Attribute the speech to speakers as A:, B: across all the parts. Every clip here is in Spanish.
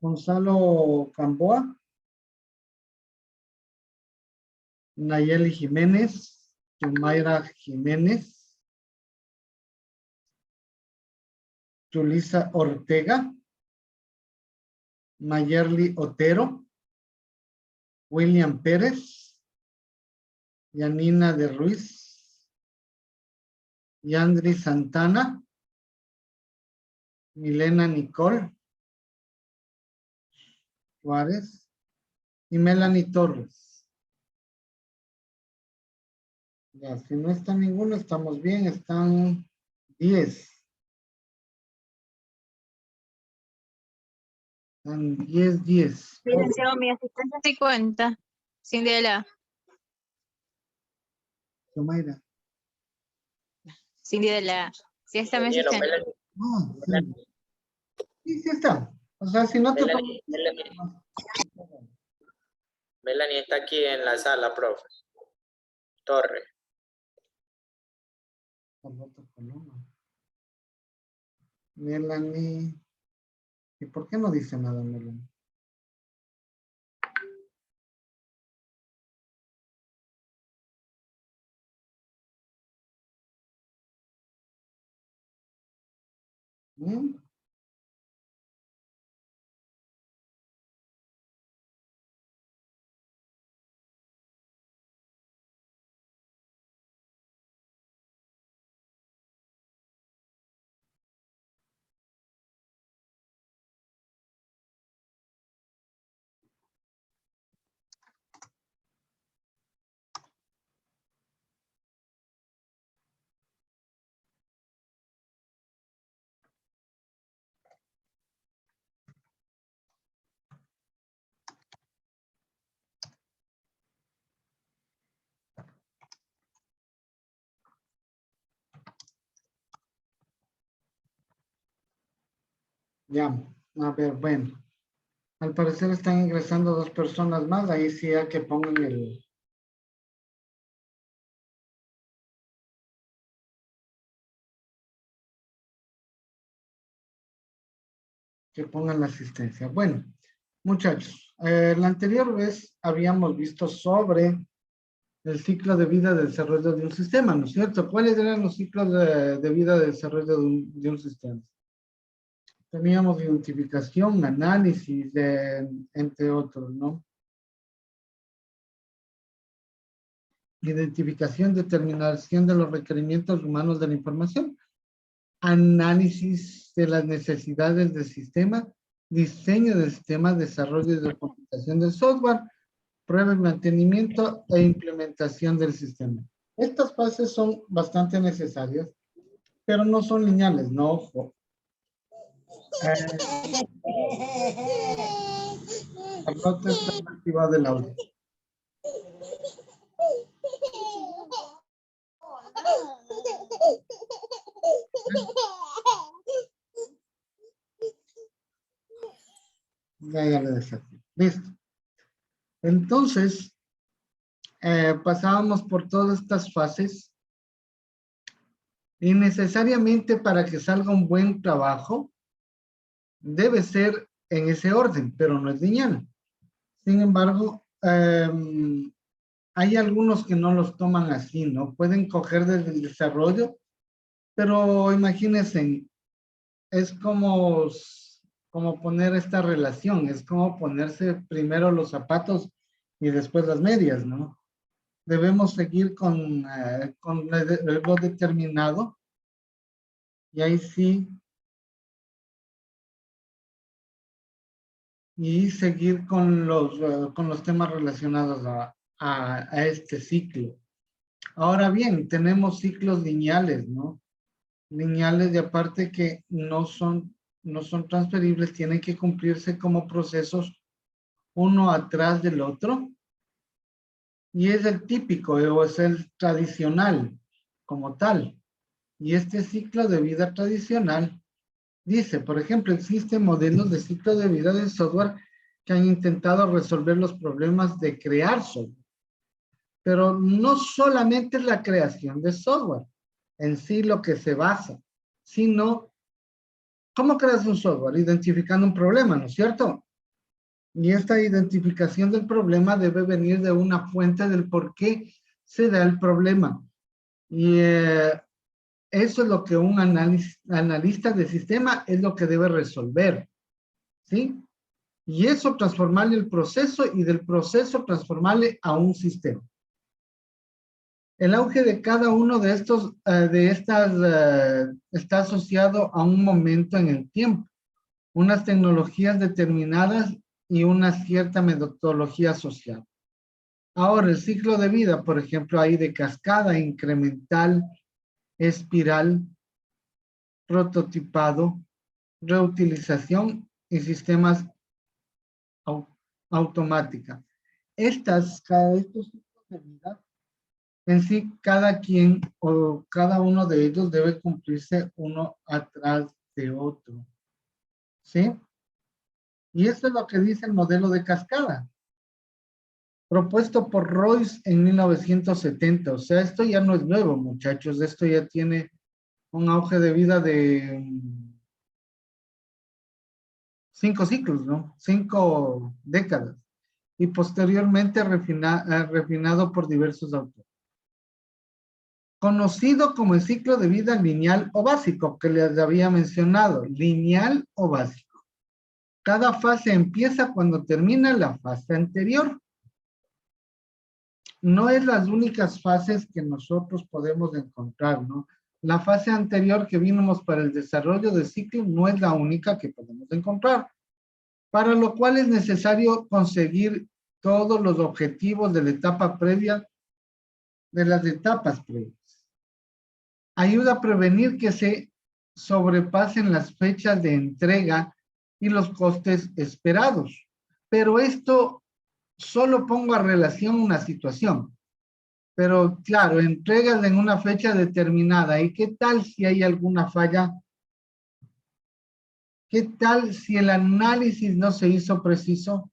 A: Gonzalo Gamboa. Nayeli Jiménez. Yumaira Jiménez. Julisa Ortega. Mayerly Otero. William Pérez. Yanina de Ruiz. Yandri Santana. Milena Nicole Juárez y Melanie Torres. Ya, si no está ninguno, estamos bien, están 10. Están 10.
B: Licenciado, mi asistencia sí cuenta. Cindy de la.
A: Yomaira.
B: Cindy de la. Sí está mi
C: Ingeniero,
B: asistente.
C: Melanie.
A: Sí está. O sea, si no te...
C: Melanie está aquí en la sala, profe. Torre.
A: Melanie. ¿Y por qué no dice nada, Melanie? ¿Mm? Ya, a ver, bueno. Al parecer están ingresando 2 personas más. Ahí sí hay que pongan la asistencia. Bueno, muchachos, la anterior vez habíamos visto sobre el ciclo de vida de desarrollo de un sistema, ¿no es cierto? ¿Cuáles eran los ciclos de vida de desarrollo de un sistema? Teníamos identificación, análisis, entre otros, ¿no? Identificación, determinación de los requerimientos humanos de la información, análisis de las necesidades del sistema, diseño del sistema, desarrollo y documentación del software, prueba y mantenimiento e implementación del sistema. Estas fases son bastante necesarias, pero no son lineales, no, ojo. Carlota está activado el audio. Ya le desactivo. Listo. Entonces, pasábamos por todas estas fases y necesariamente para que salga un buen trabajo debe ser en ese orden, pero no es lineal. Sin embargo, hay algunos que no los toman así, ¿no? Pueden coger desde el desarrollo, pero imagínense, es como poner esta relación, es como ponerse primero los zapatos y después las medias, ¿no? Debemos seguir con lo determinado y ahí sí, y seguir con los temas relacionados a este ciclo. Ahora bien, tenemos ciclos lineales, ¿no? Lineales de aparte que no son transferibles, tienen que cumplirse como procesos uno atrás del otro. Y es el típico o es el tradicional como tal. Y este ciclo de vida tradicional dice, por ejemplo, existen modelos de ciclo de vida del software que han intentado resolver los problemas de crear software. Pero no solamente la creación de software en sí lo que se basa, sino ¿Cómo creas un software? Identificando un problema, ¿no es cierto? Y esta identificación del problema debe venir de una fuente del por qué se da el problema. Y eso es lo que un analista de sistema es lo que debe resolver, ¿sí? Y eso transformarle el proceso y del proceso transformarle a un sistema. El auge de cada uno de estos, está asociado a un momento en el tiempo, unas tecnologías determinadas y una cierta metodología social. Ahora, el ciclo de vida, por ejemplo, hay de cascada, incremental, espiral, prototipado, reutilización y sistemas automática. Estos ciclos de vida, en sí, cada quien o cada uno de ellos debe cumplirse uno atrás de otro. ¿Sí? Y esto es lo que dice el modelo de cascada, propuesto por Royce en 1970. O sea, esto ya no es nuevo, muchachos. Esto ya tiene un auge de vida de 5 ciclos, ¿no? 5 décadas. Y posteriormente refinado por diversos autores. Conocido como el ciclo de vida lineal o básico, que les había mencionado, lineal o básico. Cada fase empieza cuando termina la fase anterior. No es las únicas fases que nosotros podemos encontrar, ¿no? La fase anterior que vimos para el desarrollo de ciclo no es la única que podemos encontrar, para lo cual es necesario conseguir todos los objetivos de la etapa previa, de las etapas previas. Ayuda a prevenir que se sobrepasen las fechas de entrega y los costes esperados. Pero esto solo pongo a relación una situación. Pero claro, entregas en una fecha determinada. ¿Y qué tal si hay alguna falla? ¿Qué tal si el análisis no se hizo preciso?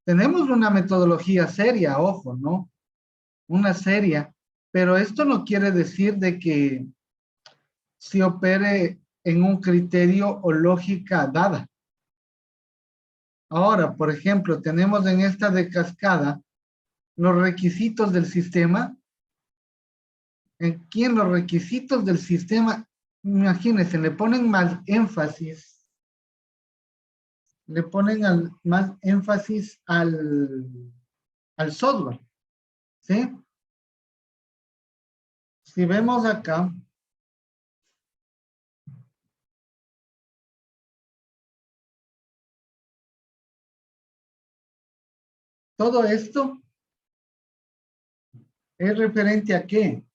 A: Tenemos una metodología seria, ojo, ¿no? Una seria, pero esto no quiere decir de que se opere en un criterio o lógica dada. Ahora, por ejemplo, tenemos en esta de cascada los requisitos del sistema. Aquí en los requisitos del sistema, imagínense, le ponen más énfasis, más énfasis al software, ¿sí? Si vemos acá, todo esto es referente a qué?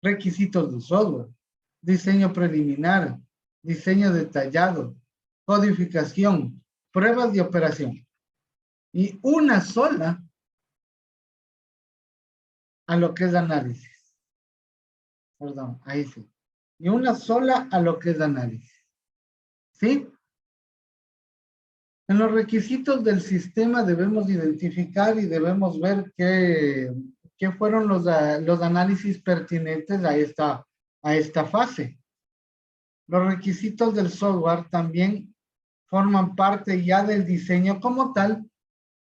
A: Requisitos del software, diseño preliminar, diseño detallado, codificación, pruebas de operación. Y una sola a lo que es análisis. Perdón, ahí sí. Y una sola a lo que es análisis. ¿Sí? En los requisitos del sistema debemos identificar y debemos ver qué fueron los análisis pertinentes a esta fase. Los requisitos del software también forman parte ya del diseño como tal,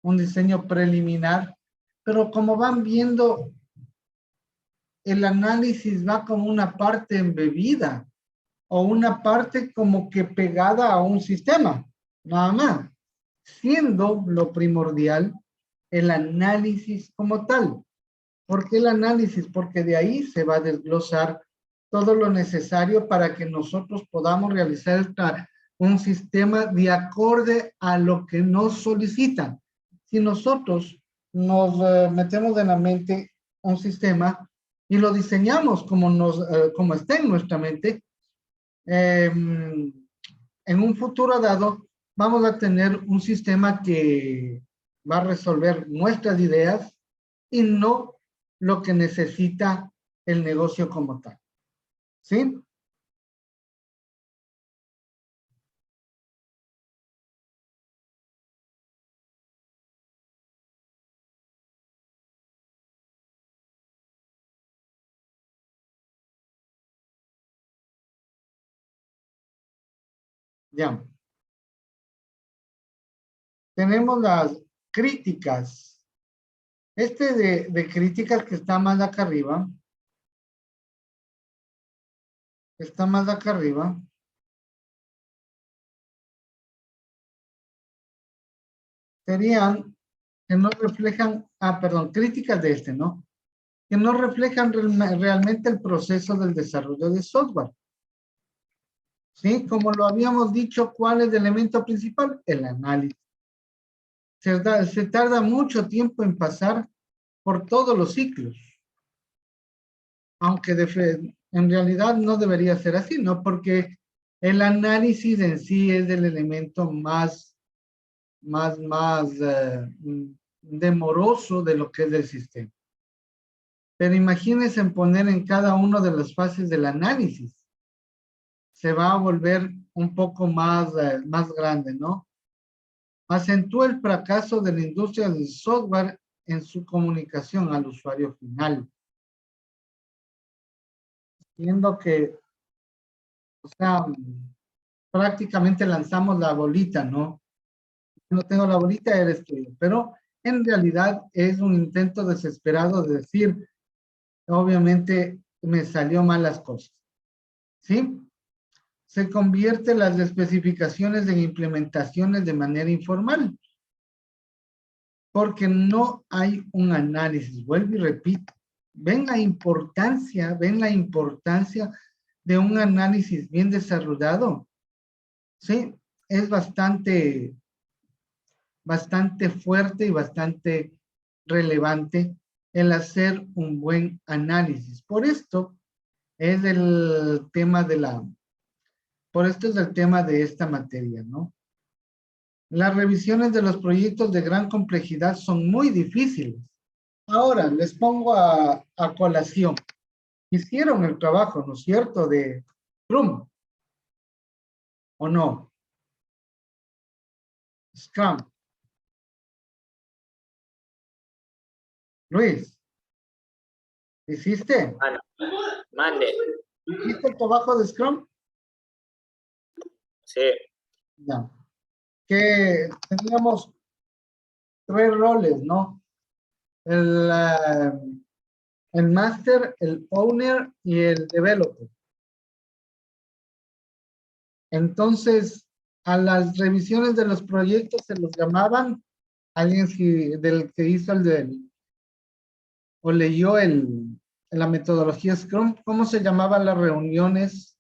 A: un diseño preliminar, pero como van viendo, el análisis va como una parte embebida o una parte como que pegada a un sistema, nada más, siendo lo primordial el análisis como tal. ¿Por qué el análisis? Porque de ahí se va a desglosar todo lo necesario para que nosotros podamos realizar un sistema de acorde a lo que nos solicitan. Si nosotros nos metemos en la mente un sistema y lo diseñamos como está en nuestra mente, en un futuro dado vamos a tener un sistema que va a resolver nuestras ideas y no lo que necesita el negocio como tal. ¿Sí? Ya. Tenemos las críticas. Este de críticas que está más acá arriba. Está más acá arriba. Serían que no reflejan, perdón, críticas de este, ¿no? Que no reflejan realmente el proceso del desarrollo de software. ¿Sí? Como lo habíamos dicho, ¿cuál es el elemento principal? El análisis. Se tarda mucho tiempo en pasar por todos los ciclos. Aunque en realidad no debería ser así, ¿no? Porque el análisis en sí es el elemento más demoroso de lo que es el sistema. Pero imagínense en poner en cada una de las fases del análisis. Se va a volver un poco más grande, ¿no? Acentúa el fracaso de la industria del software en su comunicación al usuario final. Viendo que, o sea, prácticamente lanzamos la bolita, ¿no? No tengo la bolita, eres tuyo. Pero en realidad es un intento desesperado de decir, obviamente me salió mal las cosas. ¿Sí? Se convierten las especificaciones en implementaciones de manera informal. Porque no hay un análisis. Vuelvo y repito. Ven la importancia de un análisis bien desarrollado. Sí, es bastante fuerte y bastante relevante el hacer un buen análisis. Por esto es el tema de esta materia, ¿no? Las revisiones de los proyectos de gran complejidad son muy difíciles. Ahora, les pongo a colación. Hicieron el trabajo, ¿no es cierto?, de Scrum, ¿o no? Scrum. Luis, ¿hiciste?
C: Mande.
A: ¿Hiciste el trabajo de Scrum?
C: Sí.
A: Ya. Que teníamos 3 roles, ¿no? El master, el owner y el developer. Entonces, a las revisiones de los proyectos se los llamaban, alguien del que hizo o leyó la metodología Scrum, ¿cómo se llamaban las reuniones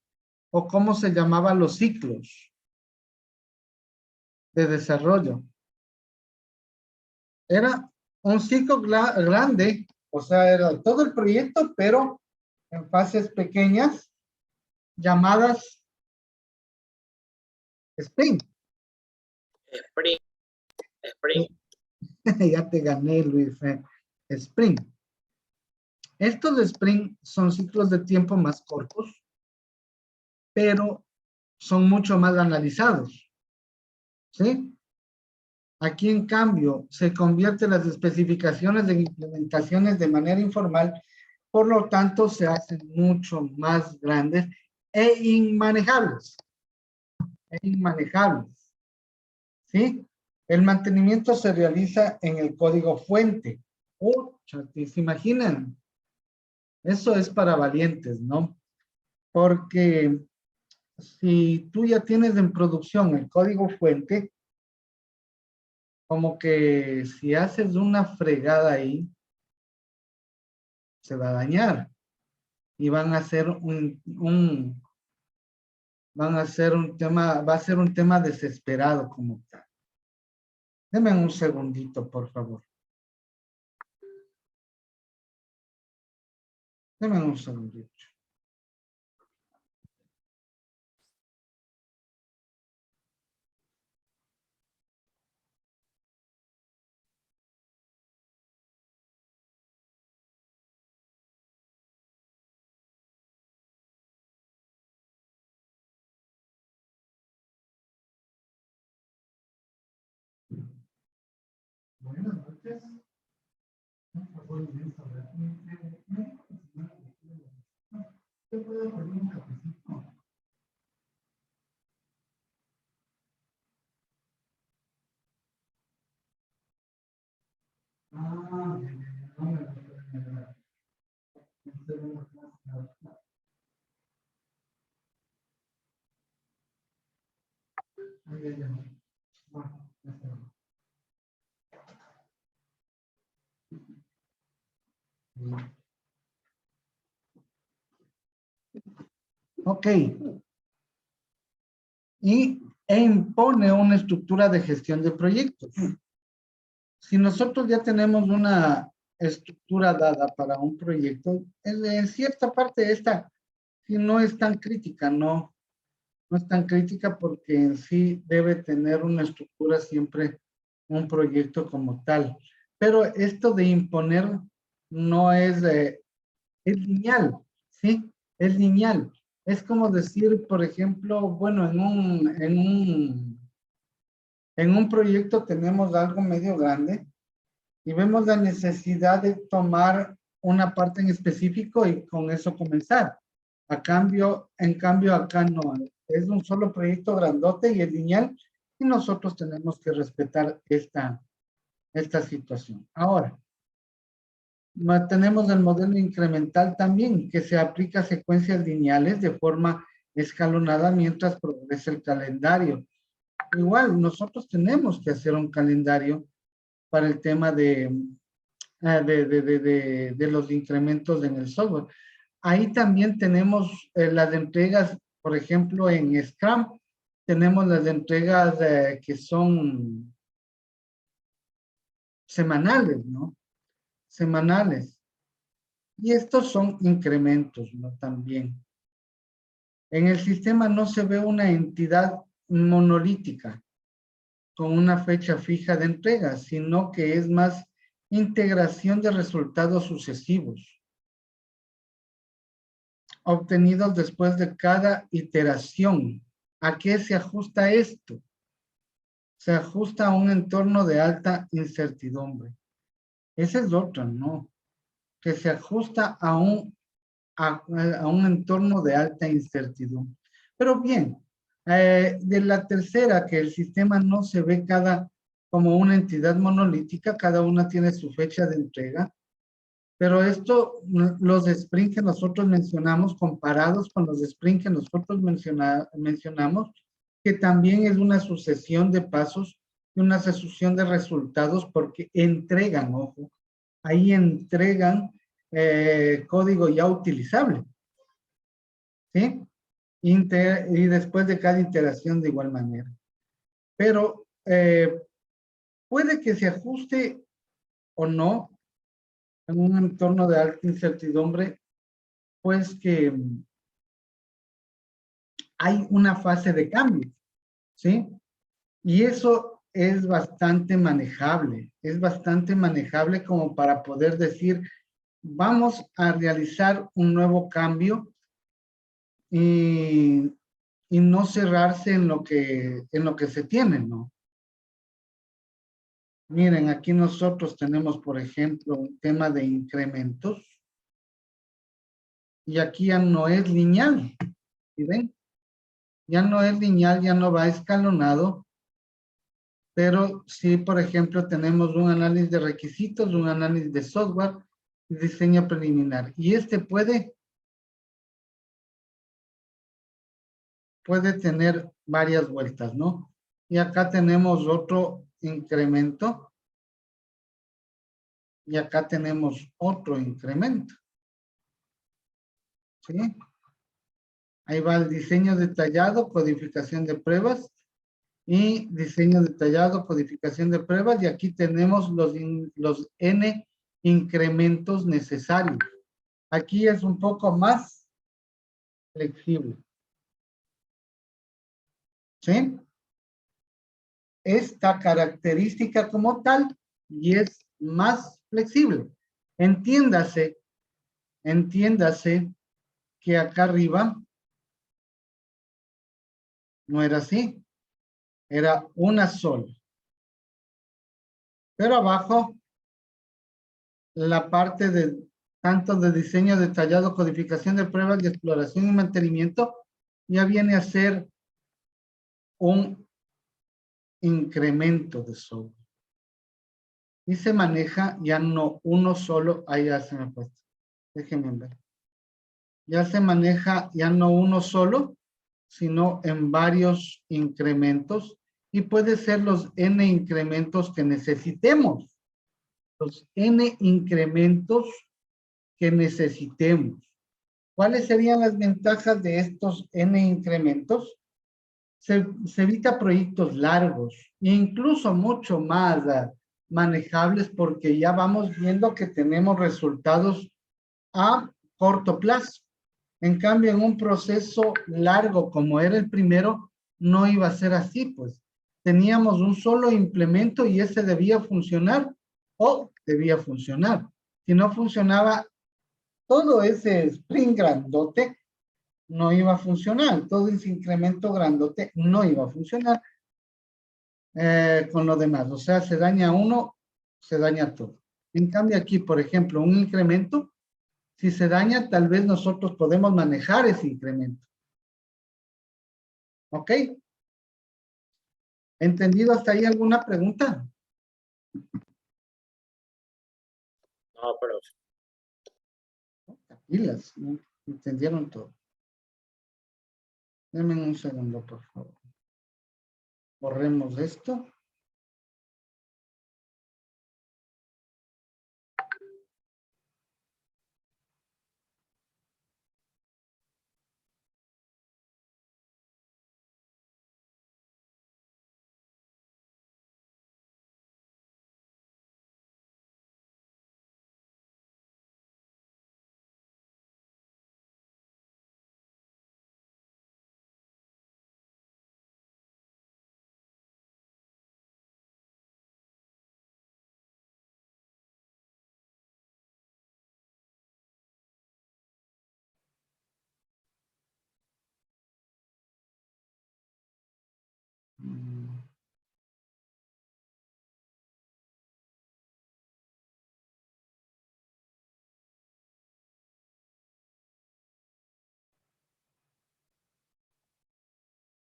A: o cómo se llamaban los ciclos de desarrollo? Era un ciclo grande, o sea, era todo el proyecto, pero en fases pequeñas llamadas sprint.
C: Sprint.
A: Ya te gané, Luis. Sprint. Estos sprint son ciclos de tiempo más cortos, pero son mucho más analizados. ¿Sí? Aquí, en cambio, se convierten las especificaciones en implementaciones de manera informal, por lo tanto, se hacen mucho más grandes e inmanejables. ¿Sí? El mantenimiento se realiza en el código fuente. ¿Se imaginan? Eso es para valientes, ¿no? Porque si tú ya tienes en producción el código fuente, como que si haces una fregada ahí, se va a dañar y van a hacer va a ser un tema desesperado como tal. Deme un segundito, por favor. Deme un segundito. Buenas noches. ¿Te puedo pedir un cafecito? Ok. E impone una estructura de gestión de proyectos. Si nosotros ya tenemos una estructura dada para un proyecto, en cierta parte esta si no es tan crítica, no es tan crítica porque en sí debe tener una estructura siempre un proyecto como tal. Pero esto de imponer no es, es lineal, ¿sí? Es lineal. Es como decir, por ejemplo, bueno, en un proyecto tenemos algo medio grande y vemos la necesidad de tomar una parte en específico y con eso comenzar. En cambio acá no, es un solo proyecto grandote y es lineal y nosotros tenemos que respetar esta situación. Ahora, tenemos el modelo incremental también, que se aplica a secuencias lineales de forma escalonada mientras progresa el calendario. Igual, nosotros tenemos que hacer un calendario para el tema de los incrementos en el software. Ahí también tenemos las entregas, por ejemplo, en Scrum, tenemos las entregas que son semanales, ¿no? Semanales. Y estos son incrementos, ¿no? También. En el sistema no se ve una entidad monolítica con una fecha fija de entrega, sino que es más integración de resultados sucesivos obtenidos después de cada iteración. ¿A qué se ajusta esto? Se ajusta a un entorno de alta incertidumbre. Ese es otro, ¿no? Que se ajusta a un entorno de alta incertidumbre. Pero bien, de la tercera, que el sistema no se ve como una entidad monolítica, cada una tiene su fecha de entrega, pero esto, los sprints que nosotros mencionamos, comparados con los sprints que nosotros mencionamos, que también es una sucesión de pasos y una sucesión de resultados porque entregan, ojo, ahí entregan código ya utilizable, ¿sí? Y después de cada iteración de igual manera. Pero puede que se ajuste o no en un entorno de alta incertidumbre, pues que hay una fase de cambio, ¿sí? Y eso es bastante manejable como para poder decir, vamos a realizar un nuevo cambio y no cerrarse en lo que se tiene, ¿no? Miren, aquí nosotros tenemos, por ejemplo, un tema de incrementos y aquí ya no es lineal, ¿sí ven? Ya no es lineal, ya no va escalonado, pero sí, por ejemplo, tenemos un análisis de requisitos, un análisis de software y diseño preliminar. Y este puede tener varias vueltas, ¿no? Y acá tenemos otro incremento. Y acá tenemos otro incremento. ¿Sí? Ahí va el diseño detallado, codificación de pruebas y diseño detallado, codificación de pruebas. Y aquí tenemos los N incrementos necesarios. Aquí es un poco más flexible. ¿Sí? Esta característica como tal y es más flexible. Entiéndase que acá arriba no era así, era una sola. Pero abajo, la parte de tanto de diseño detallado, codificación de pruebas y exploración y mantenimiento, ya viene a ser un incremento de software. Y se maneja ya no uno solo, ahí ya se me ha puesto. Déjenme ver. Ya se maneja ya no uno solo, sino en varios incrementos y puede ser los n incrementos que necesitemos. Los n incrementos que necesitemos. ¿Cuáles serían las ventajas de estos n incrementos? Se evita proyectos largos, incluso mucho más manejables porque ya vamos viendo que tenemos resultados a corto plazo. En cambio, en un proceso largo como era el primero, no iba a ser así, pues. Teníamos un solo implemento y ese debía funcionar o debía funcionar. Si no funcionaba, todo ese sprint grandote no iba a funcionar. Todo ese incremento grandote no iba a funcionar con lo demás. O sea, se daña uno, se daña todo. En cambio aquí, por ejemplo, un incremento, si se daña, tal vez nosotros podemos manejar ese incremento. ¿Ok? ¿Entendido hasta ahí alguna pregunta?
C: No, profe.
A: Pilas, ¿no? Entendieron todo. Denme un segundo, por favor. Borremos esto.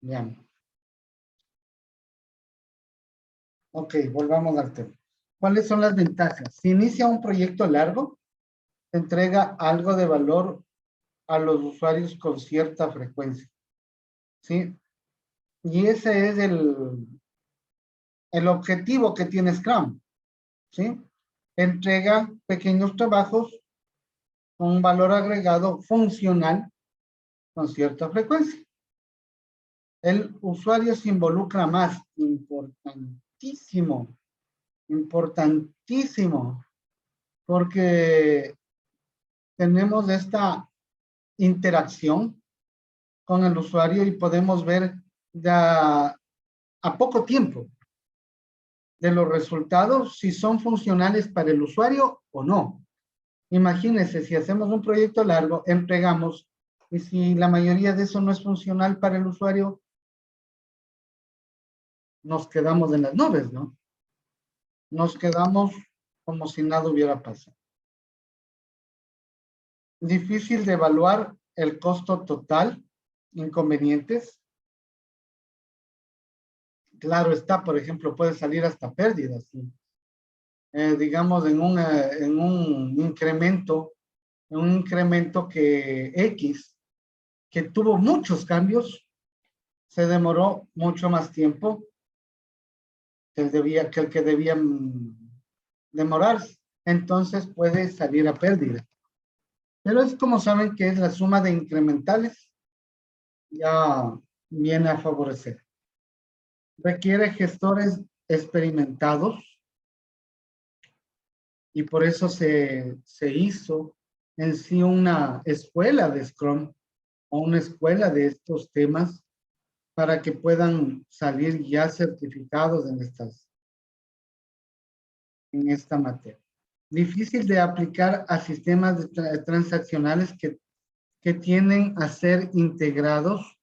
A: Bien. Ok, volvamos al tema. ¿Cuáles son las ventajas? Si inicia un proyecto largo, se entrega algo de valor a los usuarios con cierta frecuencia. ¿Sí? Y ese es el objetivo que tiene Scrum. ¿Sí? Entrega pequeños trabajos con un valor agregado funcional con cierta frecuencia. El usuario se involucra más, importantísimo, importantísimo, porque tenemos esta interacción con el usuario y podemos ver a poco tiempo de los resultados si son funcionales para el usuario o no. Imagínense, si hacemos un proyecto largo, entregamos, y si la mayoría de eso no es funcional para el usuario, nos quedamos en las nubes, ¿no? Nos quedamos como si nada hubiera pasado. Difícil de evaluar el costo total, inconvenientes. Claro está, por ejemplo, puede salir hasta pérdidas, ¿sí? Digamos, en un incremento que X, que tuvo muchos cambios, se demoró mucho más tiempo que el que debía demorarse. Entonces puede salir a pérdida. Pero es como saben que es la suma de incrementales, ya viene a favorecer. Requiere gestores experimentados y por eso se hizo en sí una escuela de Scrum o una escuela de estos temas para que puedan salir ya certificados en esta materia. Difícil de aplicar a sistemas transaccionales que tienden a ser integrados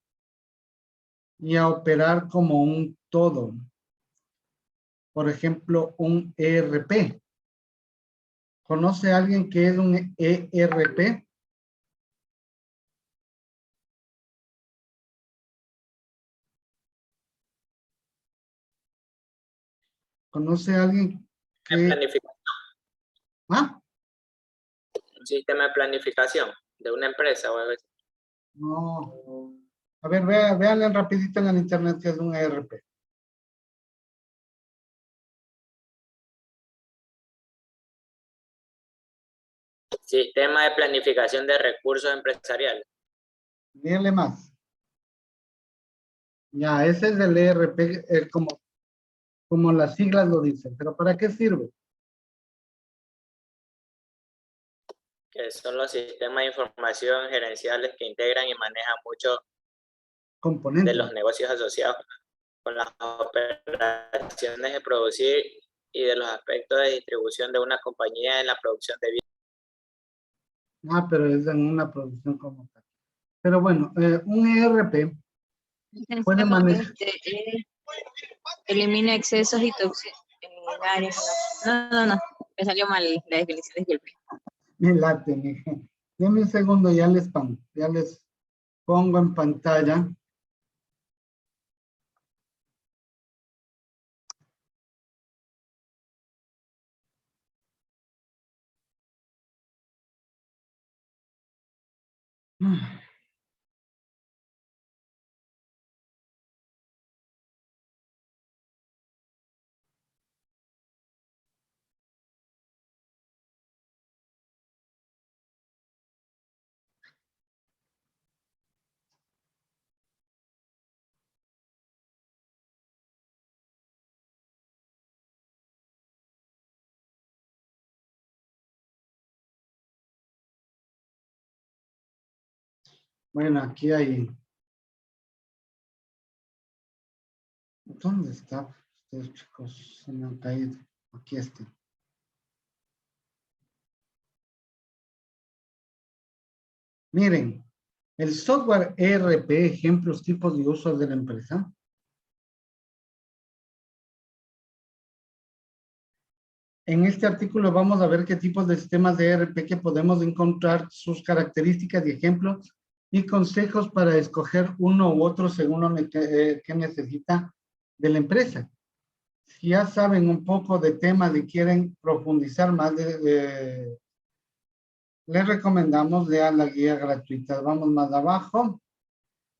A: y a operar como un todo. Por ejemplo, un ERP. ¿Conoce a alguien que es un ERP? ¿Conoce a alguien que...
C: Planificación.
A: ¿Ah?
C: sistema de planificación de una empresa o algo así.
A: No. A ver, vean rapidito en el internet que es un ERP.
C: Sistema de planificación de recursos empresariales.
A: Díganle más. Ya, ese es el ERP, como las siglas lo dicen. ¿Pero para qué sirve?
C: Que son los sistemas de información gerenciales que integran y manejan muchos
A: Componentes.
C: de los negocios asociados con las operaciones de producir y de los aspectos de distribución de una compañía en la producción de bienes.
A: Ah, pero es en una producción como tal. Pero bueno, un ERP puede manejar.
B: Elimina excesos y toxicidades. No. Me salió mal la definición, disculpe.
A: Me late, mija. Deme un segundo, ya les pongo en pantalla. Bueno, aquí hay. ¿Dónde está? Ustedes, chicos, se me han caído. Aquí está. Miren, el software ERP, ejemplos, tipos de usos de la empresa. En este artículo vamos a ver qué tipos de sistemas de ERP que podemos encontrar, sus características y ejemplos, y consejos para escoger uno u otro según lo que necesita de la empresa. Si ya saben un poco de temas y quieren profundizar más, les recomendamos leer la guía gratuita. Vamos más abajo.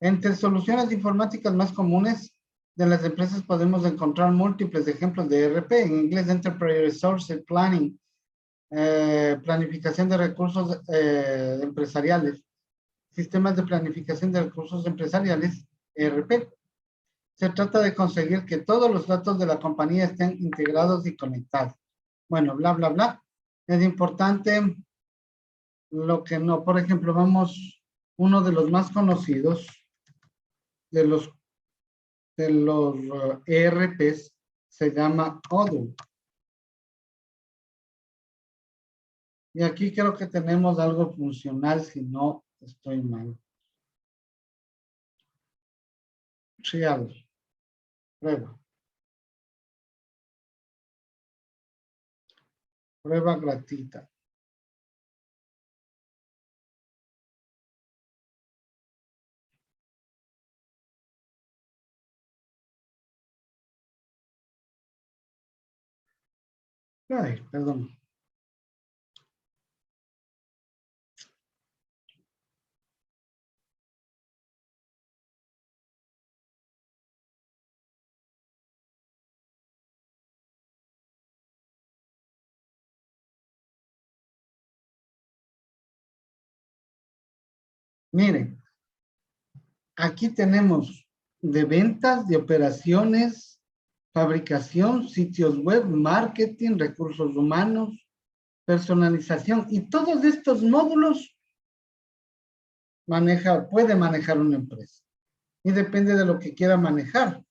A: Entre soluciones informáticas más comunes de las empresas podemos encontrar múltiples ejemplos de ERP, en inglés Enterprise Resource Planning, planificación de recursos empresariales, sistemas de planificación de recursos empresariales, ERP. Se trata de conseguir que todos los datos de la compañía estén integrados y conectados. Bueno, bla, bla, bla. Es importante lo que no. Por ejemplo, vamos, uno de los más conocidos de los ERPs se llama Odoo. Y aquí creo que tenemos algo funcional, si no estoy mal. Trial. Prueba. Prueba gratuita. Ay, perdón. Miren, aquí tenemos de ventas, de operaciones, fabricación, sitios web, marketing, recursos humanos, personalización, y todos estos módulos puede manejar una empresa. Y depende de lo que quiera manejar.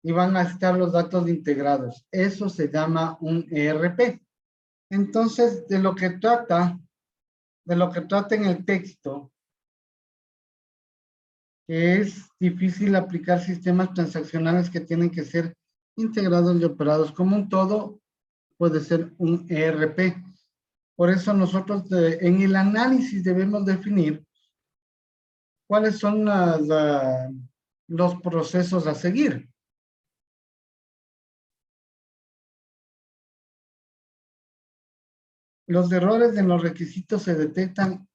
A: Y van a estar los datos integrados. Eso se llama un ERP. Entonces, de lo que trata en el texto, que es difícil aplicar sistemas transaccionales que tienen que ser integrados y operados como un todo, puede ser un ERP. Por eso nosotros en el análisis debemos definir cuáles son los procesos a seguir. Los errores en los requisitos se detectan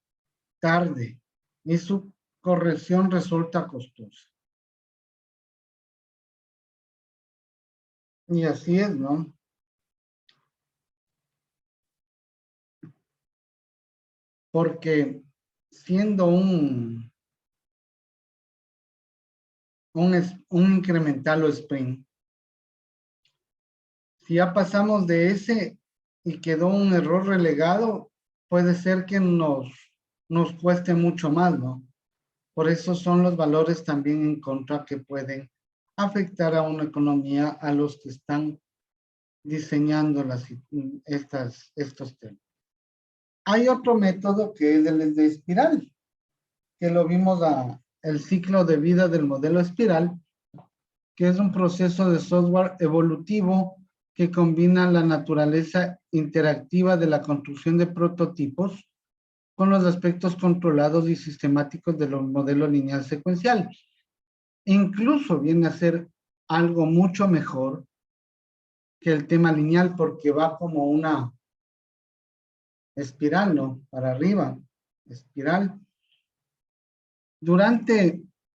A: tarde y su corrección resulta costosa. Y así es, ¿no? Porque siendo un incremental o sprint, si ya pasamos de ese y quedó un error relegado, puede ser que nos cueste mucho más, ¿no? Por eso son los valores también en contra que pueden afectar a una economía, a los que están diseñando estos temas. Hay otro método que es el de espiral, que lo vimos el ciclo de vida del modelo espiral, que es un proceso de software evolutivo que combina la naturaleza interactiva de la construcción de prototipos con los aspectos controlados y sistemáticos de los modelos lineal secuencial. Incluso viene a ser algo mucho mejor que el tema lineal porque va como una espiral, ¿no? Para arriba, espiral.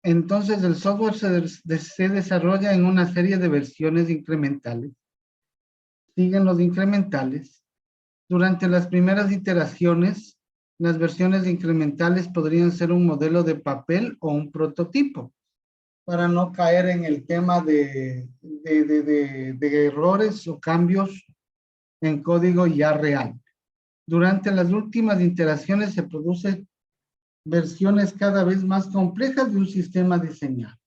A: Entonces, el software se desarrolla en una serie de versiones incrementales. Siguen los incrementales. Durante las primeras iteraciones, las versiones incrementales podrían ser un modelo de papel o un prototipo, para no caer en el tema de errores o cambios en código ya real. Durante las últimas iteraciones se producen versiones cada vez más complejas de un sistema diseñado.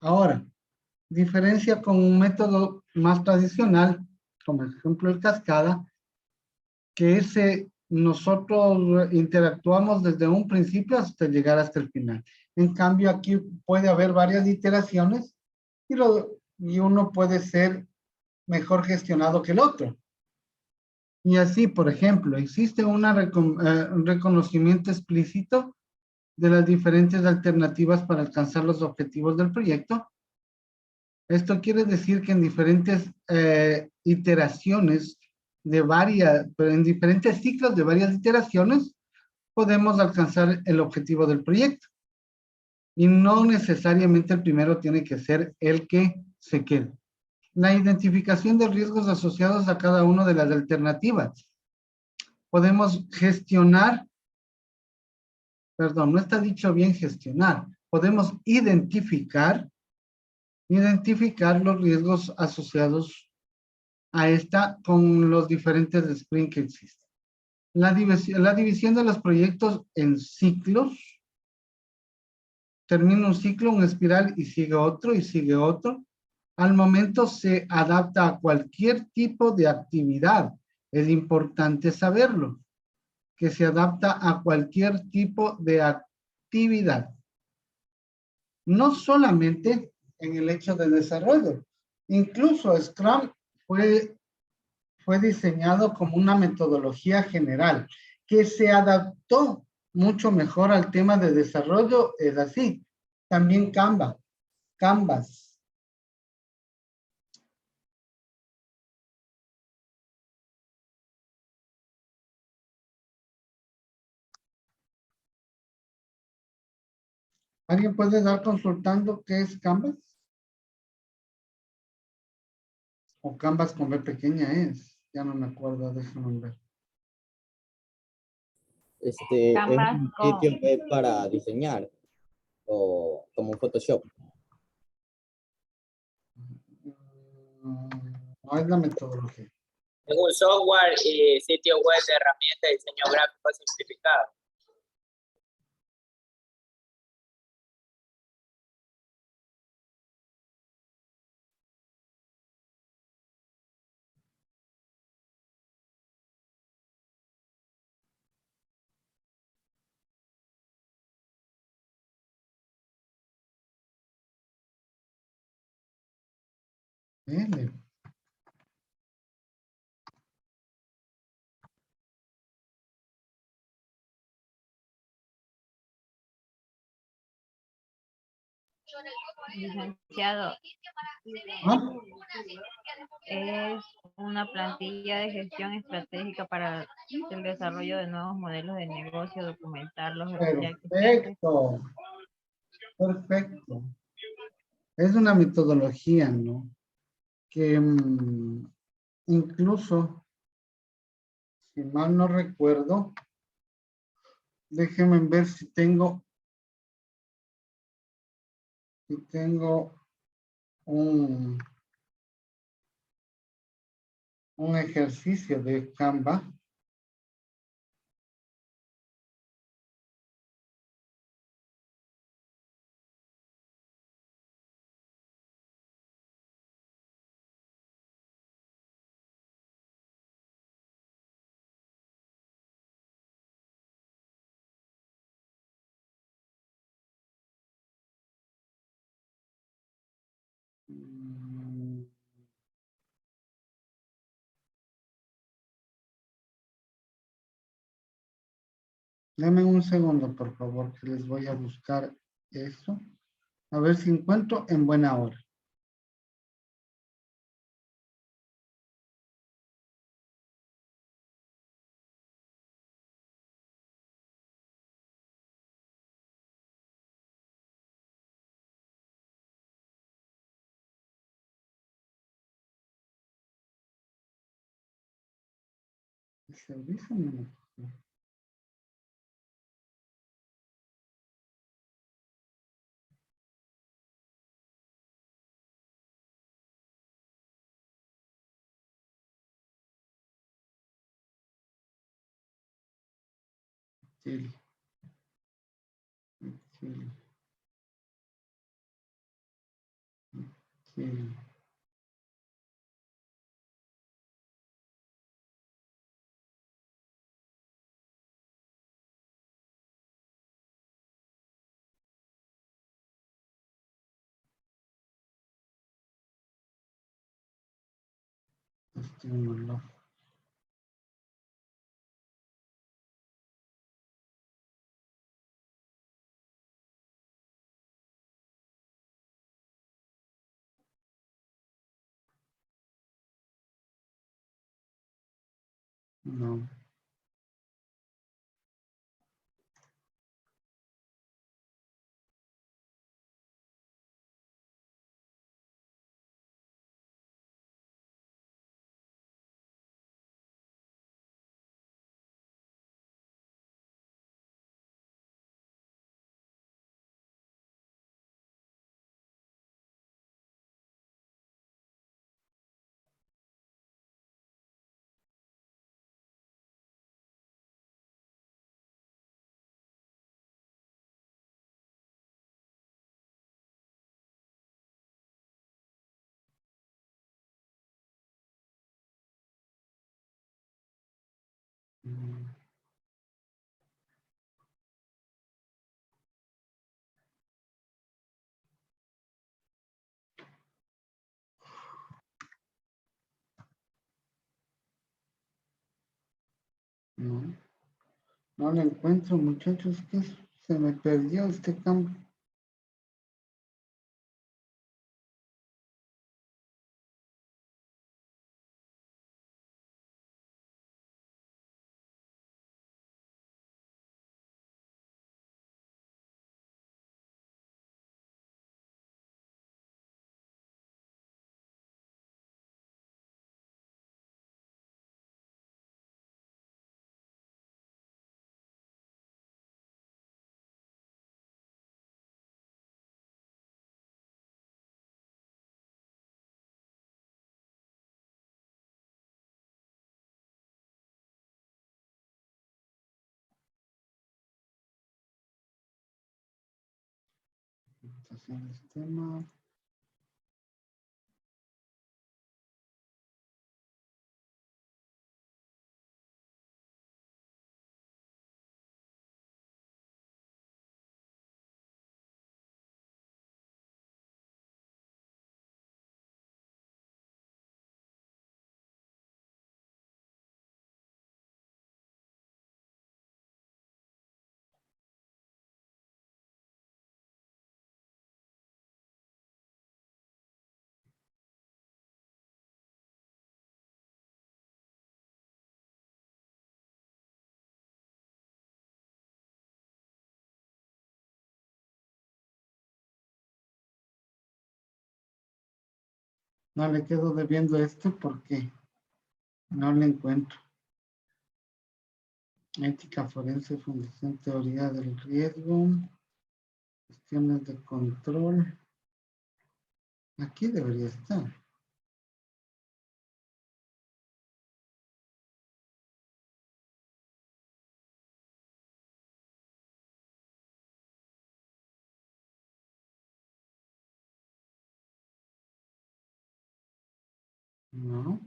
A: Ahora, diferencia con un método más tradicional, como el ejemplo el cascada, que nosotros interactuamos desde un principio hasta llegar hasta el final. En cambio, aquí puede haber varias iteraciones y uno puede ser mejor gestionado que el otro. Y así, por ejemplo, existe un reconocimiento explícito de las diferentes alternativas para alcanzar los objetivos del proyecto. Esto quiere decir que en diferentes iteraciones pero en diferentes ciclos de varias iteraciones, podemos alcanzar el objetivo del proyecto. Y no necesariamente el primero tiene que ser el que se quede. La identificación de riesgos asociados a cada una de las alternativas. Podemos gestionar, perdón, no está dicho bien gestionar, podemos identificar los riesgos asociados a esta con los diferentes sprints que existen. La división de los proyectos en ciclos. Termina un ciclo, una espiral y sigue otro y sigue otro. Al momento se adapta a cualquier tipo de actividad. Es importante saberlo, que se adapta a cualquier tipo de actividad. No solamente en el hecho de desarrollo. Incluso Scrum fue diseñado como una metodología general que se adaptó mucho mejor al tema de desarrollo. Es así. También Canvas. ¿Alguien puede dar consultando qué es Canvas? O Canvas con B pequeña es. Ya no me acuerdo, déjame ver.
D: Es
B: Canvas
D: un sitio web para diseñar, o como un Photoshop.
A: No es la metodología.
C: Es un software y sitio web de herramientas de diseño gráfico simplificado.
A: L.
B: Licenciado,
A: ¿Ah?
B: es una plantilla de gestión estratégica para el desarrollo de nuevos modelos de negocio, documentar los ya existentes.
A: Perfecto, perfecto. Es una metodología, ¿no? Que incluso, si mal no recuerdo, déjenme ver si tengo un ejercicio de Canva. Mm, Dame un segundo, por favor, que les voy a buscar eso. A ver si encuentro en buena hora. El servicio no me cogió. Chile, Chile, Chile. Estímulo. No. Mm, No, no lo encuentro, muchachos. ¿Qué es? Se me perdió este campo. Presentación de sistema. No le quedo debiendo este porque no le encuentro. Ética forense, fundación, teoría del riesgo, cuestiones de control. Aquí debería estar. No.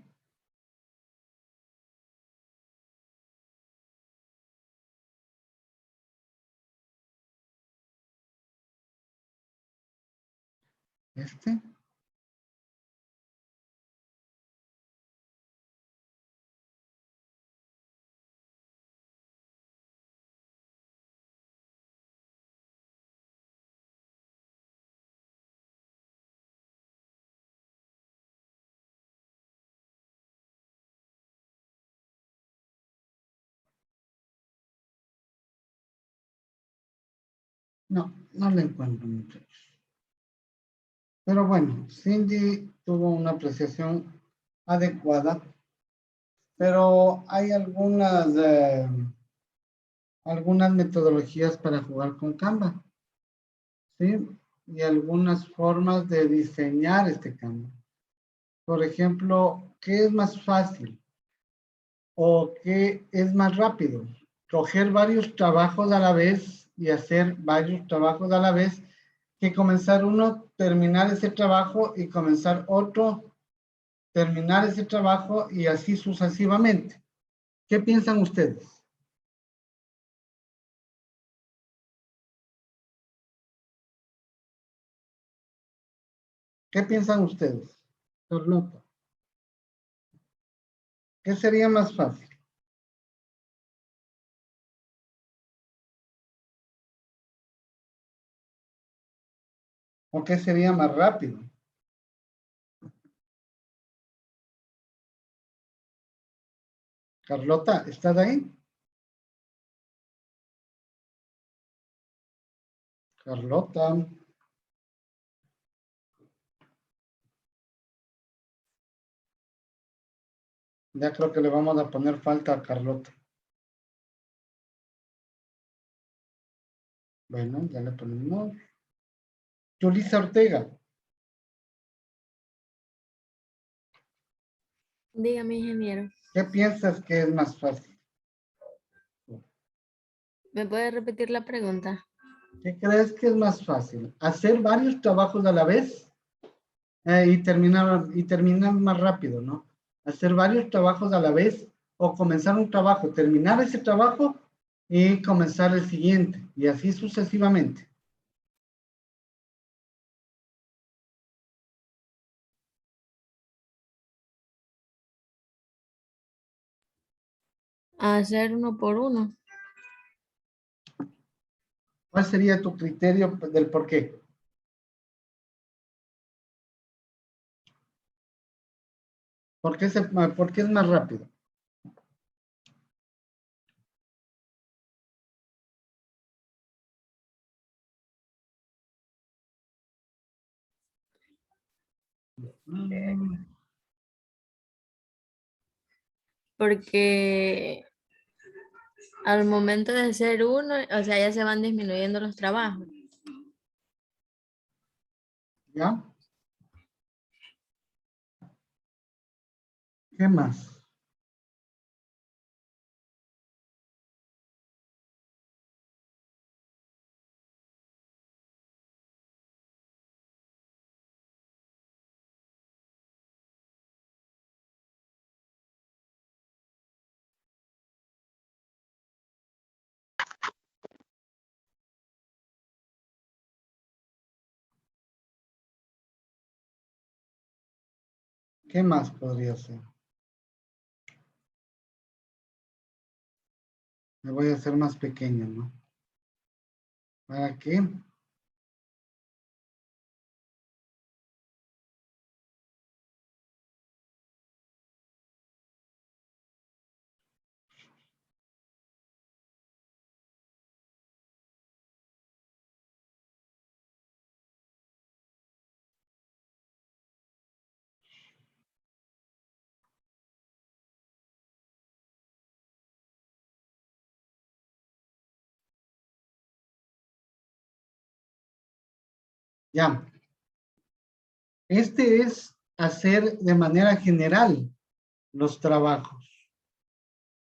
A: Este. No, no le encuentro, muchachos. Pero bueno, Cindy tuvo una apreciación adecuada, pero hay algunas metodologías para jugar con Canva, ¿sí? Y algunas formas de diseñar este Canva. Por ejemplo, ¿qué es más fácil o qué es más rápido? Coger varios trabajos a la vez y hacer varios trabajos a la vez, que comenzar uno, terminar ese trabajo y comenzar otro, terminar ese trabajo y así sucesivamente. ¿Qué piensan ustedes? ¿Qué piensan ustedes? Carlota, ¿qué sería más fácil? ¿O qué sería más rápido? Carlota, ¿estás ahí? Carlota. Ya creo que le vamos a poner falta a Carlota. Bueno, ya le ponemos. Julissa Ortega,
E: Dígame, ingeniero.
A: ¿qué piensas que es más fácil?
E: ¿Me puede repetir la pregunta?
A: ¿Qué crees que es más fácil? ¿Hacer varios trabajos a la vez y terminar más rápido, ¿no? Hacer varios trabajos a la vez o comenzar un trabajo, terminar ese trabajo y comenzar el siguiente y así sucesivamente.
E: Hacer uno por uno.
A: ¿Cuál sería tu criterio del por qué? ¿Por qué es más rápido?
E: Porque al momento de hacer uno, o sea, ya se van disminuyendo los trabajos.
A: ¿Ya? ¿Qué más? ¿Qué más podría ser? Me voy a hacer más pequeño, ¿no? ¿Para qué? Ya. Este es hacer de manera general los trabajos.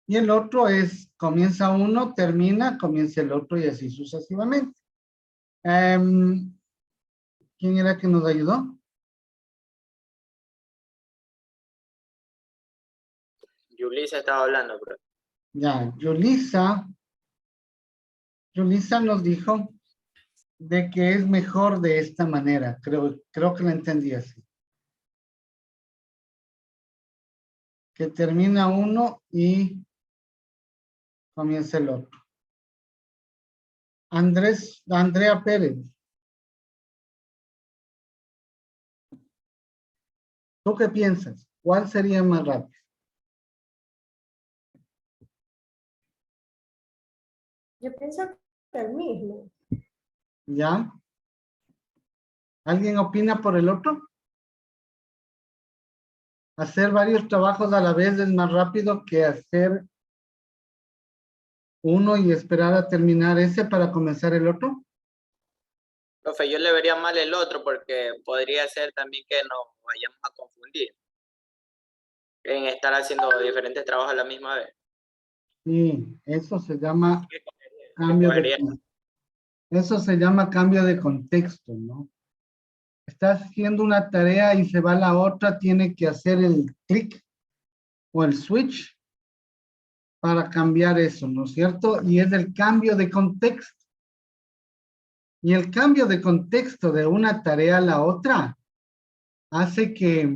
A: Y el otro es, comienza uno, termina, comienza el otro y así sucesivamente. ¿Quién era que nos ayudó?
C: Yulisa estaba hablando, pero
A: Ya, Yulisa nos dijo de que es mejor de esta manera. Creo que la entendí así. Que termina uno y comienza el otro. Andrea Pérez. ¿Tú qué piensas? ¿Cuál sería más rápido?
F: Yo pienso que el mismo.
A: ¿Ya? ¿Alguien opina por el otro? Hacer varios trabajos a la vez es más rápido que hacer uno y esperar a terminar ese para comenzar el otro.
C: profe, yo le vería mal el otro porque podría ser también que nos vayamos a confundir en estar haciendo diferentes trabajos a la misma vez.
A: Sí, eso se llama
C: ¿Qué
A: cambio
C: cogería?
A: eso se llama cambio de contexto, ¿no? Estás haciendo una tarea y se va a la otra, tiene que hacer el clic o el switch para cambiar eso, ¿no es cierto? Y es el cambio de contexto. Y el cambio de contexto de una tarea a la otra hace que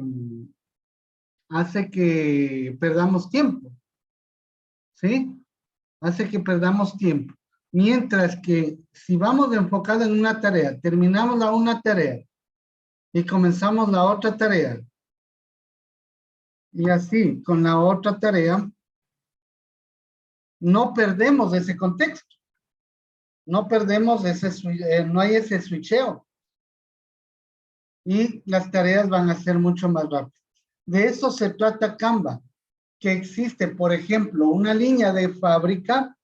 A: perdamos tiempo, ¿sí? Hace que perdamos tiempo. Mientras que si vamos enfocados en una tarea, terminamos la una tarea y comenzamos la otra tarea, y así con la otra tarea, no perdemos ese contexto, no perdemos no hay ese switcheo, y las tareas van a ser mucho más rápidas. De eso se trata Canva, que existe, por ejemplo, una línea de fábrica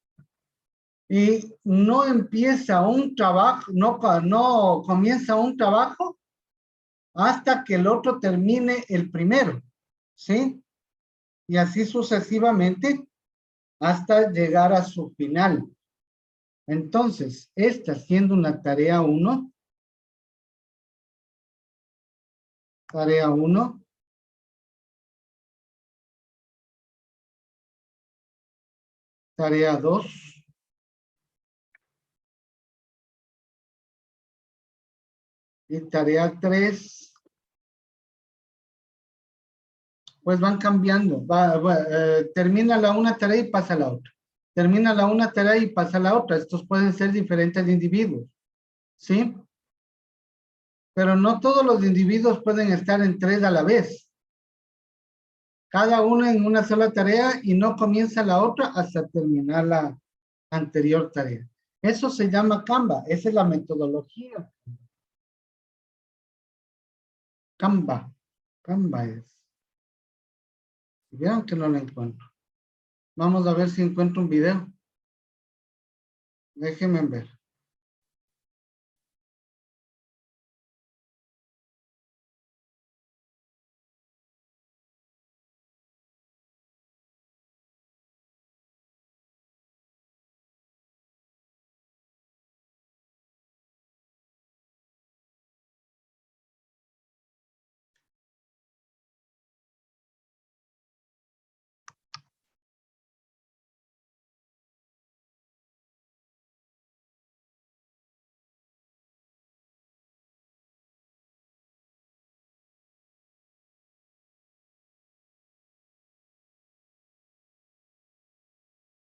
A: y no empieza un trabajo, no comienza un trabajo hasta que el otro termine el primero, ¿sí? Y así sucesivamente hasta llegar a su final. Entonces, esta siendo una tarea 1, tarea 1, tarea 2, y tarea 3, pues van cambiando. Termina la una tarea y pasa la otra. Termina la una tarea y pasa la otra. Estos pueden ser diferentes individuos, ¿sí? Pero no todos los individuos pueden estar en 3 a la vez. Cada uno en una sola tarea y no comienza la otra hasta terminar la anterior tarea. Eso se llama Canva. Esa es la metodología. Canva. Canva es. Vieron que no lo encuentro. Vamos a ver si encuentro un video. Déjenme ver.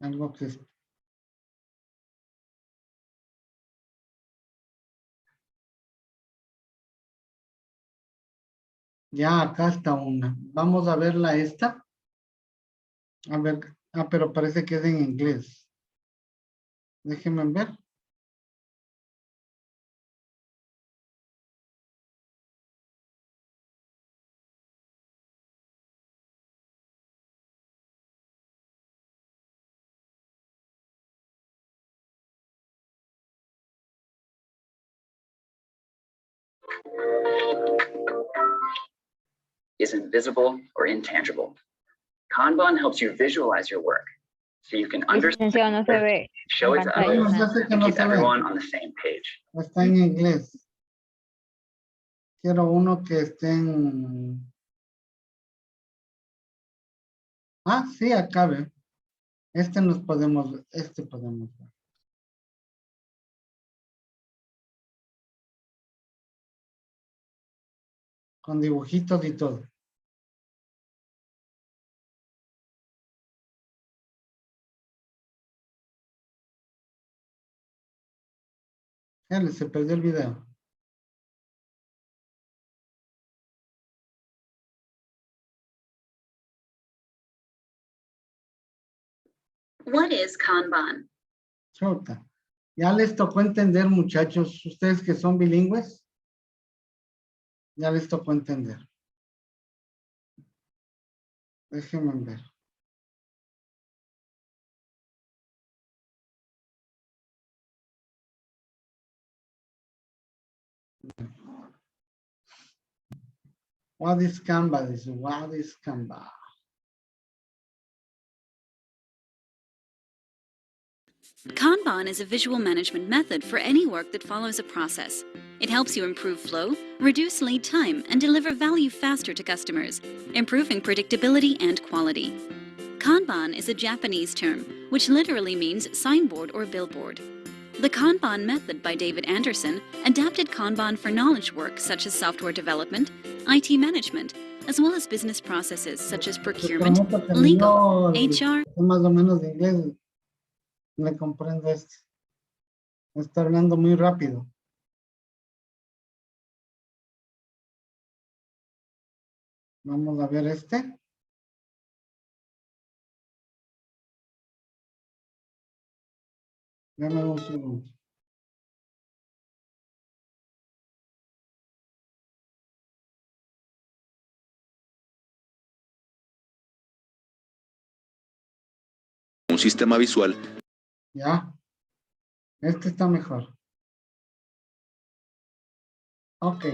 A: Algo que es. Ya, acá está una. Vamos a verla esta. A ver. Ah, pero parece que es en inglés. Déjenme ver.
G: isn't visible or intangible. Kanban helps you visualize your work so you can understand,
B: Licenciado, no se ve
G: show
B: en
G: it to
B: pantalla.
G: others,
A: Ya sé que
G: and
A: no
G: keep
A: se ve.
G: everyone on the same page.
A: Está en inglés. Quiero uno que esté en... Ah, sí, acá ve. Este podemos ver. Con dibujitos y todo. Se perdió el video.
H: What is Kanban?
A: Chuta. Ya les tocó entender, muchachos, ustedes que son bilingües. Ya les tocó entender. Déjenme ver. What is Canva? Dice, what is Canva?
H: Kanban is a visual management method for any work that follows a process. It helps you improve flow, reduce lead time, and deliver value faster to customers, improving predictability and quality. Kanban is a Japanese term, which literally means signboard or billboard. The Kanban method by David Anderson adapted Kanban for knowledge work such as software development, IT management, as well as business processes such as procurement, legal, HR.
A: Más o menos de inglés. Le comprendo esto. Está hablando muy rápido. Vamos a ver este. Dame un segundo.
I: Un sistema visual.
A: Ya. Este está mejor. Ok.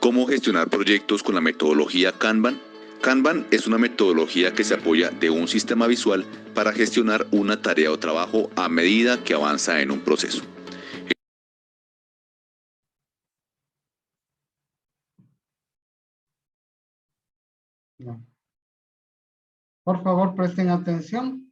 I: ¿Cómo gestionar proyectos con la metodología Kanban? Kanban es una metodología que se apoya de un sistema visual para gestionar una tarea o trabajo a medida que avanza en un proceso.
A: No. Por favor, presten atención.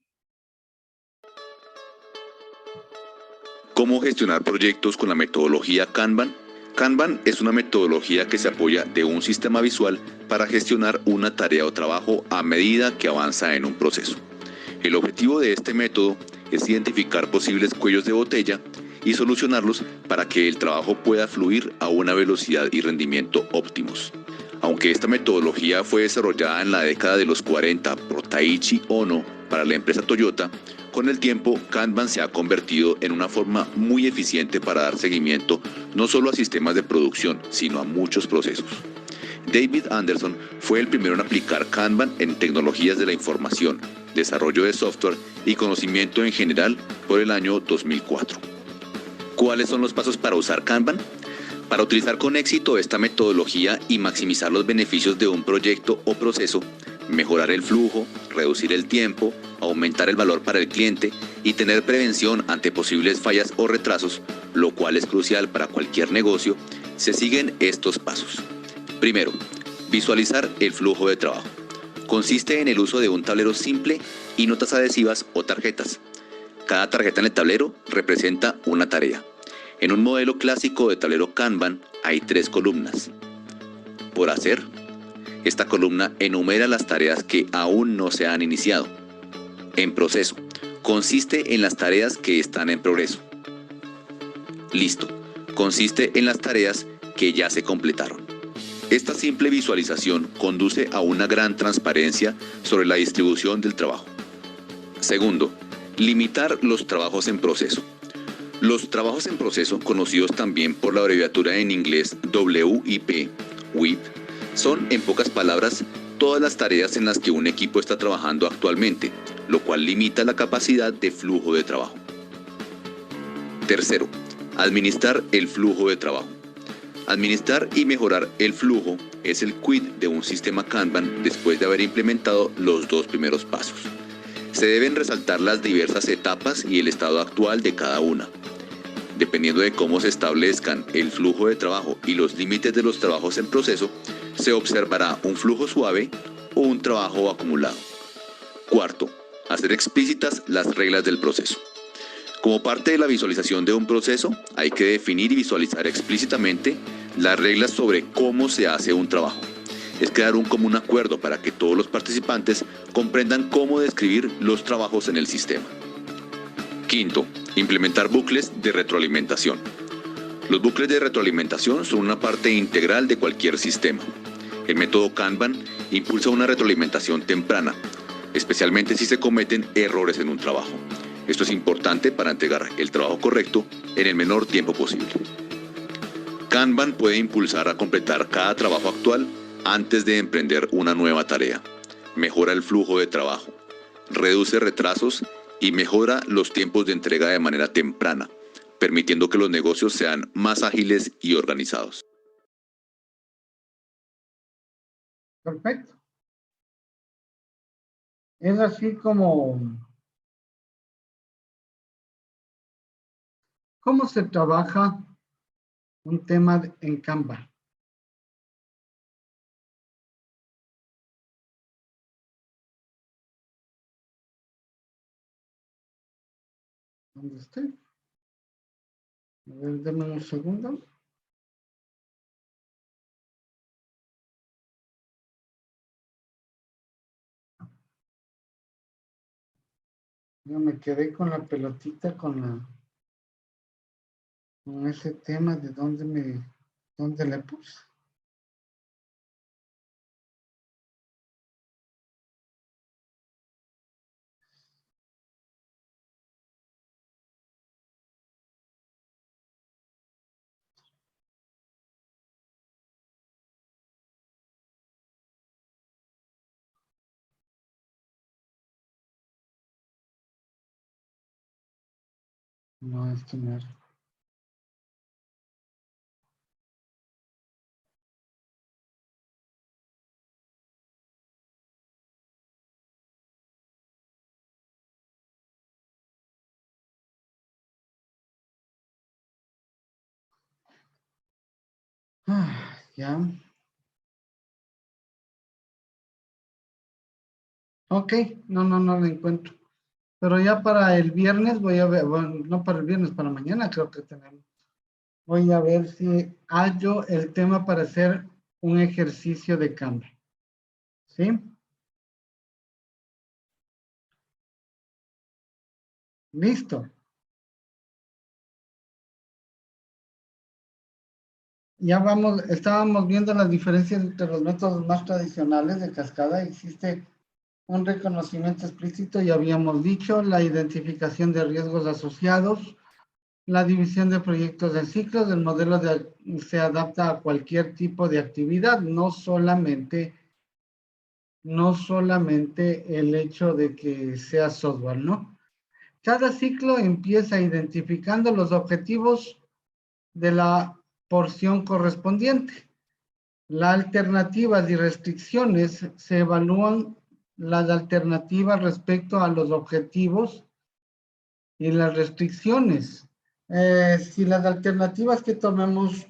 I: ¿Cómo gestionar proyectos con la metodología Kanban? Kanban es una metodología que se apoya de un sistema visual para gestionar una tarea o trabajo a medida que avanza en un proceso. El objetivo de este método es identificar posibles cuellos de botella y solucionarlos para que el trabajo pueda fluir a una velocidad y rendimiento óptimos. Aunque esta metodología fue desarrollada en la década de los 40 por Taiichi Ohno para la empresa Toyota, con el tiempo Kanban se ha convertido en una forma muy eficiente para dar seguimiento no solo a sistemas de producción, sino a muchos procesos. David Anderson fue el primero en aplicar Kanban en tecnologías de la información, desarrollo de software y conocimiento en general por el año 2004. ¿Cuáles son los pasos para usar Kanban? Para utilizar con éxito esta metodología y maximizar los beneficios de un proyecto o proceso, mejorar el flujo, reducir el tiempo, aumentar el valor para el cliente y tener prevención ante posibles fallas o retrasos, lo cual es crucial para cualquier negocio, se siguen estos pasos. Primero, visualizar el flujo de trabajo. Consiste en el uso de un tablero simple y notas adhesivas o tarjetas. Cada tarjeta en el tablero representa una tarea. En un modelo clásico de tablero Kanban hay 3 columnas. Por hacer, esta columna enumera las tareas que aún no se han iniciado. En proceso, consiste en las tareas que están en progreso. Listo, consiste en las tareas que ya se completaron. Esta simple visualización conduce a una gran transparencia sobre la distribución del trabajo. Segundo, limitar los trabajos en proceso. Los trabajos en proceso, conocidos también por la abreviatura en inglés WIP, son, en pocas palabras, todas las tareas en las que un equipo está trabajando actualmente, lo cual limita la capacidad de flujo de trabajo. Tercero, Administrar el flujo de trabajo. Administrar y mejorar el flujo es el quid de un sistema Kanban después de haber implementado los dos primeros pasos. Se deben resaltar las diversas etapas y el estado actual de cada una. Dependiendo de cómo se establezcan el flujo de trabajo y los límites de los trabajos en proceso, se observará un flujo suave o un trabajo acumulado. Cuarto, hacer explícitas las reglas del proceso. Como parte de la visualización de un proceso, hay que definir y visualizar explícitamente las reglas sobre cómo se hace un trabajo. Es crear un común acuerdo para que todos los participantes comprendan cómo describir los trabajos en el sistema. Quinto, implementar bucles de retroalimentación. Los bucles de retroalimentación son una parte integral de cualquier sistema. El método Kanban impulsa una retroalimentación temprana, especialmente si se cometen errores en un trabajo. Esto es importante para entregar el trabajo correcto en el menor tiempo posible. Kanban puede impulsar a completar cada trabajo actual antes de emprender una nueva tarea. Mejora el flujo de trabajo, reduce retrasos y mejora los tiempos de entrega de manera temprana, permitiendo que los negocios sean más ágiles y organizados.
A: Perfecto. Es así como cómo se trabaja un tema en Kanban. ¿Dónde estoy? A ver, deme un segundo. Yo me quedé con la pelotita con ese tema de dónde le puse. No, esto no era. Ya. Ok, no lo encuentro. Pero ya para el viernes voy a ver, bueno, no para el viernes, para mañana creo que tenemos. Voy a ver si hallo el tema para hacer un ejercicio de cambio. ¿Sí? Listo. Ya estábamos viendo las diferencias entre los métodos más tradicionales de cascada. Existe un reconocimiento explícito, ya habíamos dicho, la identificación de riesgos asociados, la división de proyectos en ciclos, el modelo se adapta a cualquier tipo de actividad, no solamente el hecho de que sea software, ¿no? Cada ciclo empieza identificando los objetivos de la porción correspondiente. Las alternativas y restricciones se evalúan las alternativas respecto a los objetivos y las restricciones. Si las alternativas que tomemos,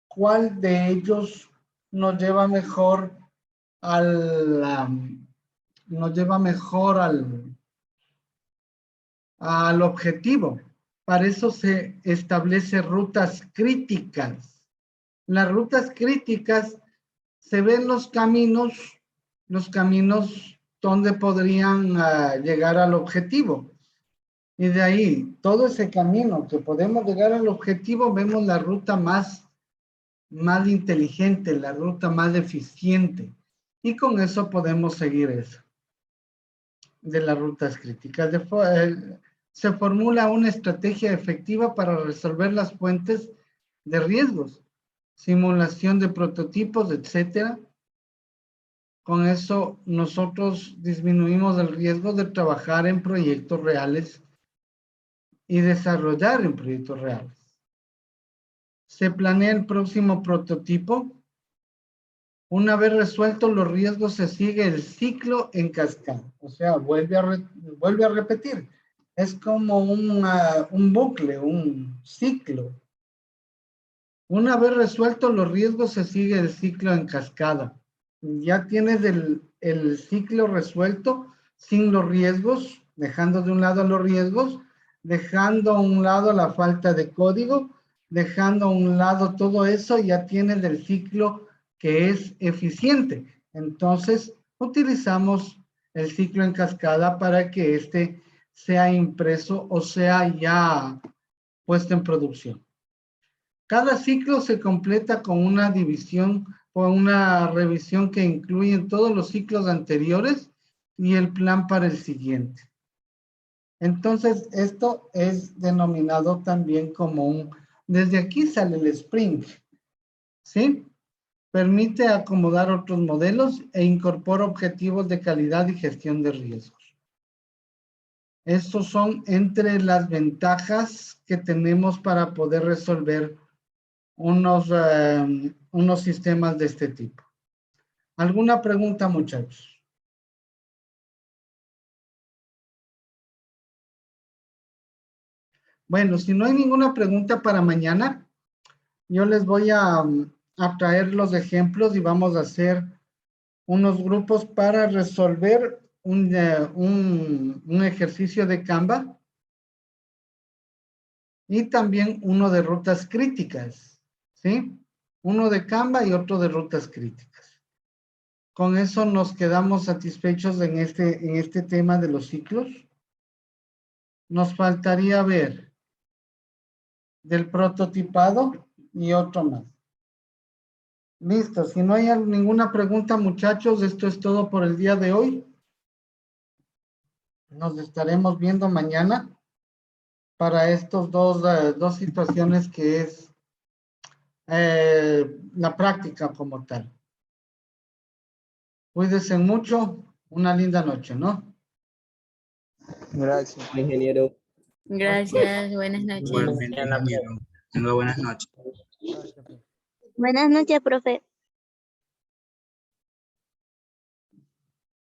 A: ¿cuál de ellos nos lleva mejor al objetivo? Para eso se establece rutas críticas. Las rutas críticas se ven los caminos donde podrían llegar al objetivo. Y de ahí, todo ese camino que podemos llegar al objetivo, vemos la ruta más inteligente, la ruta más eficiente. Y con eso podemos seguir eso. De las rutas críticas. Se formula una estrategia efectiva para resolver las fuentes de riesgos, simulación de prototipos, etcétera. Con eso nosotros disminuimos el riesgo de trabajar en proyectos reales y desarrollar en proyectos reales. Se planea el próximo prototipo. Una vez resueltos los riesgos, se sigue el ciclo en cascada. O sea, vuelve a repetir. Es como un bucle, un ciclo. Una vez resueltos los riesgos, se sigue el ciclo en cascada. Ya tienes el ciclo resuelto sin los riesgos, dejando de un lado los riesgos, dejando a un lado la falta de código, dejando a un lado todo eso, ya tienes el ciclo que es eficiente. Entonces, utilizamos el ciclo en cascada para que este sea impreso o sea ya puesto en producción. Cada ciclo se completa con una división o una revisión que incluye todos los ciclos anteriores y el plan para el siguiente. Entonces, esto es denominado también como desde aquí sale el sprint, ¿sí? Permite acomodar otros modelos e incorpora objetivos de calidad y gestión de riesgos. Estos son entre las ventajas que tenemos para poder resolver unos sistemas de este tipo. ¿Alguna pregunta, muchachos? Bueno, si no hay ninguna pregunta para mañana, yo les voy a traer los ejemplos y vamos a hacer unos grupos para resolver un ejercicio de Canva y también uno de rutas críticas, ¿sí? Uno de Canva y otro de rutas críticas. Con eso nos quedamos satisfechos en este tema de los ciclos. Nos faltaría ver del prototipado y otro más. Listo, si no hay ninguna pregunta, muchachos, esto es todo por el día de hoy. Nos estaremos viendo mañana para estos dos situaciones que es la práctica como tal. Cuídense mucho, una linda noche, ¿no?
J: Gracias.
D: Ingeniero.
E: Gracias, buenas noches.
J: Igualmente, ingeniero. Tenga buenas noches.
K: Buenas noches, profe.